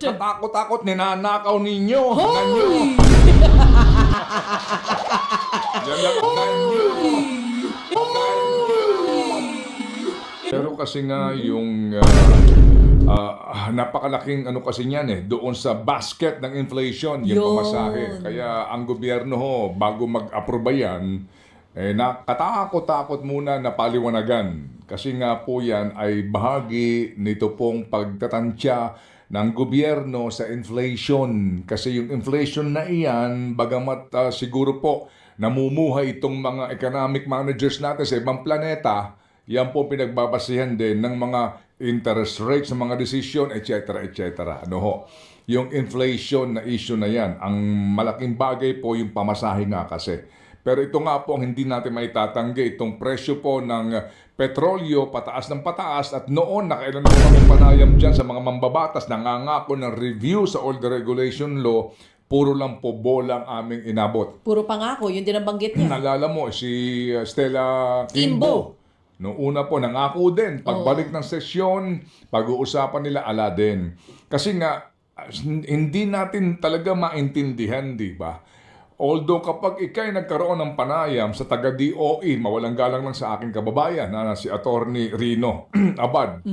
Katakot-takot, ninanakaw ninyo. Hoy! Pero kasi nga yung napakalaking ano kasi niyan doon sa basket ng inflation, yung pamasahe. Kaya ang gobyerno bago mag-aproba yan, nakatakot-takot muna na paliwanagan. Kasi nga po yan ay bahagi nito pong pagtatantya ng gobyerno sa inflation. Kasi yung inflation na iyan, bagamat siguro po namumuhay itong mga economic managers natin sa ibang planeta, yan po pinagbabasihan din ng mga interest rates, ng mga decision, etc. etc. Ano ho? Yung inflation na issue na yan, ang malaking bagay po yung pamasahe nga kasi. Pero ito nga po ang hindi natin maitatanggi, itong presyo po ng petrolyo, pataas ng pataas, at noon, nakailan po kami panayam dyan sa mga mambabatas, nangangako ng review sa all the regulation law, puro lang po bolang aming inabot. Puro pangako, yun din ang banggit niya. Nalala mo, si Stella Kimbo. Noong una po, nangako din. Pagbalik ng sesyon, pag-uusapan nila, ala din. Kasi nga, hindi natin talaga maintindihan, di ba? Although kapag ikay nagkaroon ng panayam sa taga-DOE, mawalang galang lang sa aking kababayan, na si Attorney Rino Abad,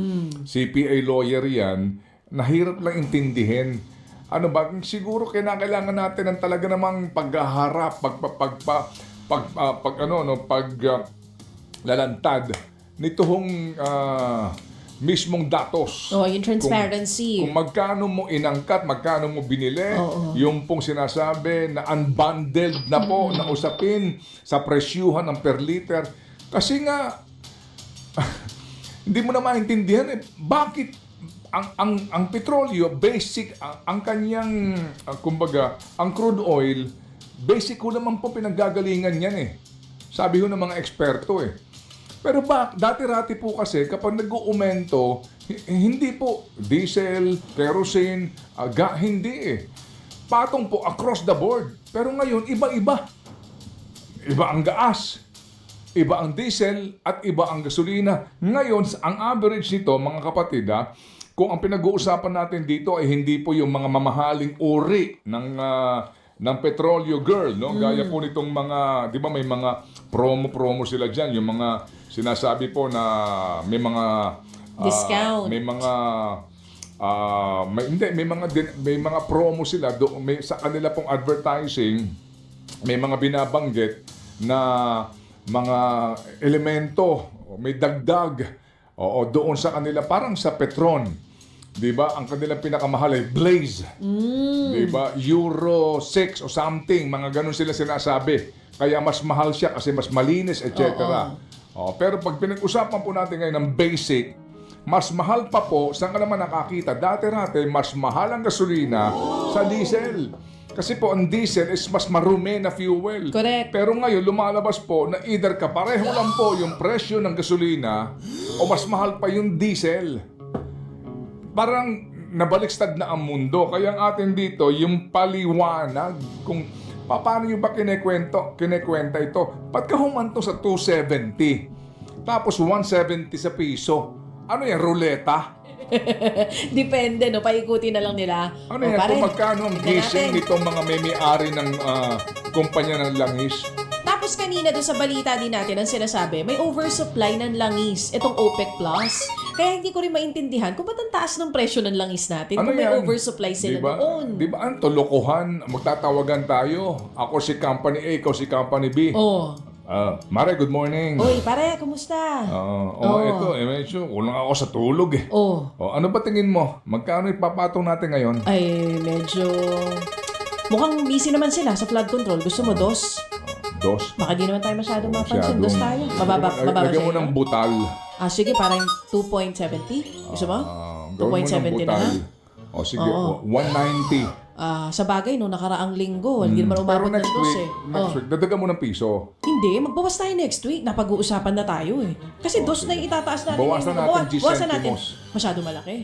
CPA lawyer yan, nahirap lang intindihin. Ano ba? Siguro kailangan natin ng talaga namang paghaharap, lalantad nitong mismong datos. Yung transparency. Kung magkano mo inangkat, magkano mo binili, yung pong sinasabi na unbundled na po na usapin sa presyuhan ng per liter. Kasi nga, hindi mo na maintindihan bakit ang petrolyo, basic, ang kanyang, kumbaga, ang crude oil, basic ko naman po pinaggagalingan yan Sabi ko ng mga eksperto Pero dati-rati po kasi kapag nag-uumento, hindi po diesel, kerosene, hindi Patong po across the board. Pero ngayon, iba-iba. Iba ang gas, iba ang diesel, at iba ang gasolina. Ngayon, ang average nito, mga kapatid, kung ang pinag-uusapan natin dito ay hindi po yung mga mamahaling uri ng petrolyo girl, no? Gaya po nitong mga, di ba may mga promo sila dyan, yung mga sinasabi po na may mga discount, may mga may mga promo sila may sa kanila pong advertising, may mga binabanggit na mga elemento, may dagdag doon sa kanila, parang sa Petron. Diba? Ang kanilang pinakamahal ay Blaze. Diba? Euro 6 o something. Mga ganun sila sinasabi. Kaya mas mahal siya kasi mas malinis, etc. Pero pag pinag-usapan po natin ngayon ng basic, mas mahal pa po. Saan ka naman nakakita? Dati-rati, mas mahal ang gasolina sa diesel. Kasi po ang diesel is mas marumi na fuel. Correct. Pero ngayon lumalabas po na either kapareho lang po yung presyo ng gasolina o mas mahal pa yung diesel. Parang nabaliktad na ang mundo. Kaya ang atin dito, yung paliwanag kung paano nyo ba kinekwenta ito. Ba't ka humanto sa 270? Tapos 170 sa piso. Ano yan, ruleta? Depende, no? Paikutin na lang nila. Ano yan, kung magkano ang gising nitong mga may-ari ng kumpanya ng langis? Tapos kanina doon sa balita din natin ang sinasabi, may oversupply ng langis, itong OPEC Plus. Kaya hindi ko rin maintindihan kung ba't ang taas ng presyo ng langis natin kung may oversupply sila noon. Diba ang tolokohan? Magtatawagan tayo. Ako si Company A, ikaw si Company B. Mare, good morning. Oy, pare, kumusta? Ito, medyo kulang ako sa tulog ano ba tingin mo? Magkano ipapatong natin ngayon? Ay, medyo mukhang busy naman sila sa flood control. Gusto mo dos? Dos? Baka di naman tayo masyadong mapansin. Dos tayo. Mababa lagyan mo ng butal. Sige, parang 2.70. Gusto mo? 2.70 na lang. Sige, 190. Sa bagay, no, nakaraang linggo. Hindi naman umabot ng dos Next week, dadagan mo ng piso. Hindi, magbawas tayo next week. Napag-uusapan na tayo Kasi dos na yung itataas natin. Bawasan natin G centimos. Masyado malaki.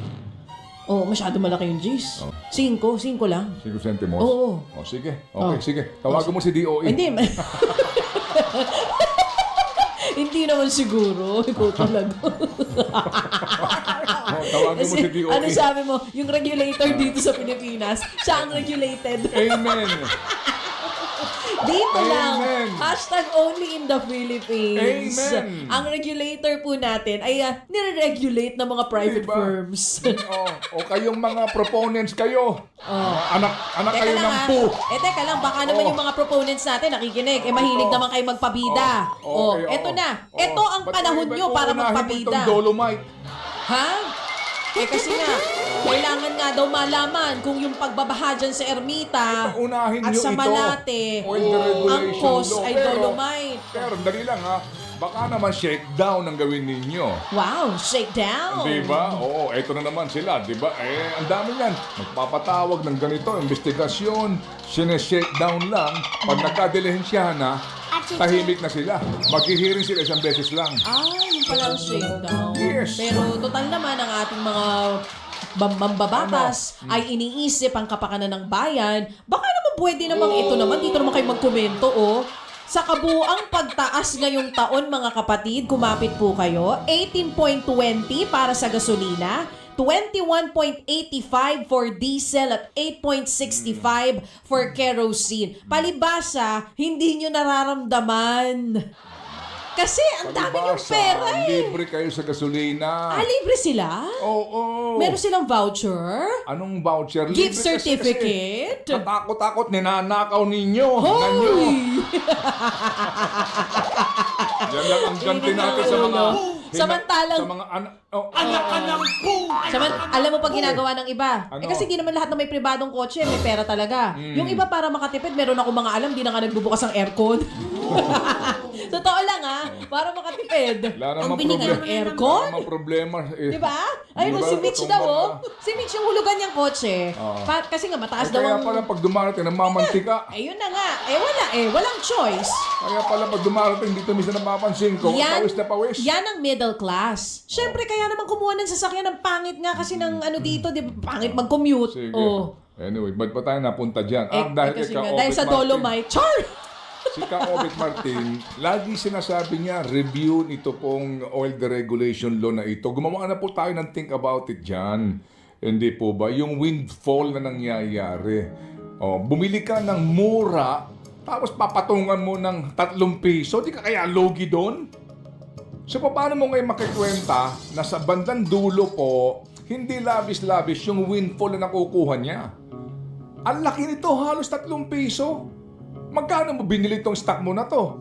Masyado malaki yung G's. 5 lang. 5 centimos? Oo. Sige. Okay, sige. Tawagan mo si DOE. Hindi. Hindi naman siguro. Ikaw talaga. Tawagin mo si DOE. Ano sabi mo, yung regulator dito sa Pilipinas, siya ang regulated. Amen. Dito lang. Amen. Hashtag only in the Philippines. Amen. Ang regulator po natin ay nire-regulate ng mga private Diba? firms. O kayong mga proponents kayo. Anak Teka kayo lang ng ha. po. Teka lang, baka naman yung mga proponents natin nakikinig. Mahilig naman kayo magpabida. Okay, Eto na. Eto ang Ba't panahon nyo para uunahin mo magpabida. itong Dolomite? Ha? Kasi nga, kailangan nga daw malaman kung yung pagbabaha dyan sa Ermita Unahin at nyo sa ito. Malate, Oil deregulation ang cause law. ay Dolomite. Pero dali lang ha. Baka naman shakedown ang gawin ninyo. Wow, shake down. Di ba? Oo, eto na naman sila, di ba? Ang dami yan. Magpapatawag ng ganito, investigasyon, sineshake down lang. Pag nagkadilihensyahan na, tahimik na sila. Maghihiring sila isang beses lang. Yung pala ang shake down. Yes. Pero total naman ang ating mga mambabatas ay iniisip ang kapakanan ng bayan. Baka naman pwede namang ito naman, dito naman kayo magkomento Sa kabuang pagtaas ngayong taon mga kapatid, kumapit po kayo, 18.20 para sa gasolina, 21.85 for diesel at 8.65 for kerosene. Palibasa, hindi nyo nararamdaman. Kasi ang dami yung pera Libre kayo sa gasolina. Libre sila? Oo. Meron silang voucher? Anong voucher? Gift Libre certificate? Kasi katakot-takot, ninanakaw ninyo. Nanyo. Yan lang ang ganti natin sa mga... Samantalang... Sa mga Anak-anak po! Alam mo pag ginagawa ng iba? Ano? Kasi di naman lahat na may pribadong kotse, may pera talaga. Yung iba para makatipid, meron ako mga alam, di na nga nagbubukas ang aircon. Totoo lang para makatipid. Ang bininga ng aircon? Wala namang problema. Di ba? Ayun, si Mitch daw, Si Mitch yung hulugan niyang kotse. Kasi nga, mataas daw Kaya ang... pala pag dumarating ng mamantika. Ayun na nga. Wala Walang choice. Kaya pala pag dumarating dito, minsan napapansin ko, pawis na pawis. Yan ang middle class. Siyempre, kaya naman kumuha ng sasakyan ng pangit nga kasi ng dito, di ba? Pangit mag-commute. Sige. Oh. Anyway, ba't pa tayo napunta dyan? Kasi nga, dahil sa Dolomite. Char! Si Ka-Obit Martin, lagi sinasabi niya, review nito pong oil deregulation law na ito. Gumawa na po tayo ng think about it dyan. Hindi po ba? Yung windfall na nangyayari. Bumili ka ng mura, tapos papatungan mo ng 3 piso, di ka kaya logi doon? So, paano mo ngayon makikwenta na sa bandang dulo po, hindi labis-labis yung windfall na nakukuha niya? Ang laki nito, halos 3 piso. Magkano mo binili itong stock mo na to?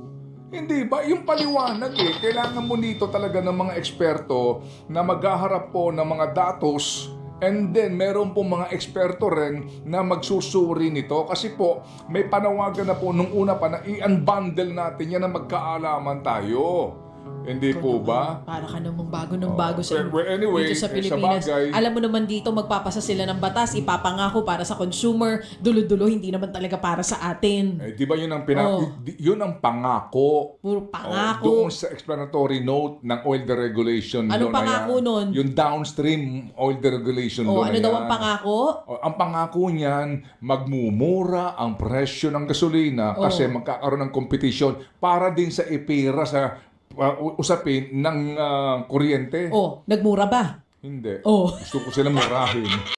Hindi ba? Yung paliwanag kailangan mo nito talaga ng mga eksperto na maghaharap po ng mga datos, and then meron po mga eksperto rin na magsusuri nito kasi po may panawagan na po nung una pa na i-unbundle natin yan na magkaalaman tayo. Hindi po ba? Para ka namang bago sa anyway, dito sa Pilipinas. sabagay, Alam mo naman dito, magpapasa sila ng batas, ipapangako para sa consumer, dulo-dulo, hindi naman talaga para sa atin. di ba yun ang yun ang pangako. Puro pangako. Doon sa explanatory note ng oil deregulation law Anong na pangako yan. nun? Yung downstream oil deregulation law Ano na daw yan. ang pangako? Ang pangako niyan, magmumura ang presyo ng gasolina kasi magkakaroon ng competition para din sa ipira sa usapin ng kuryente. Nagmura ba? Hindi. Oh. Gusto ko sila murahin.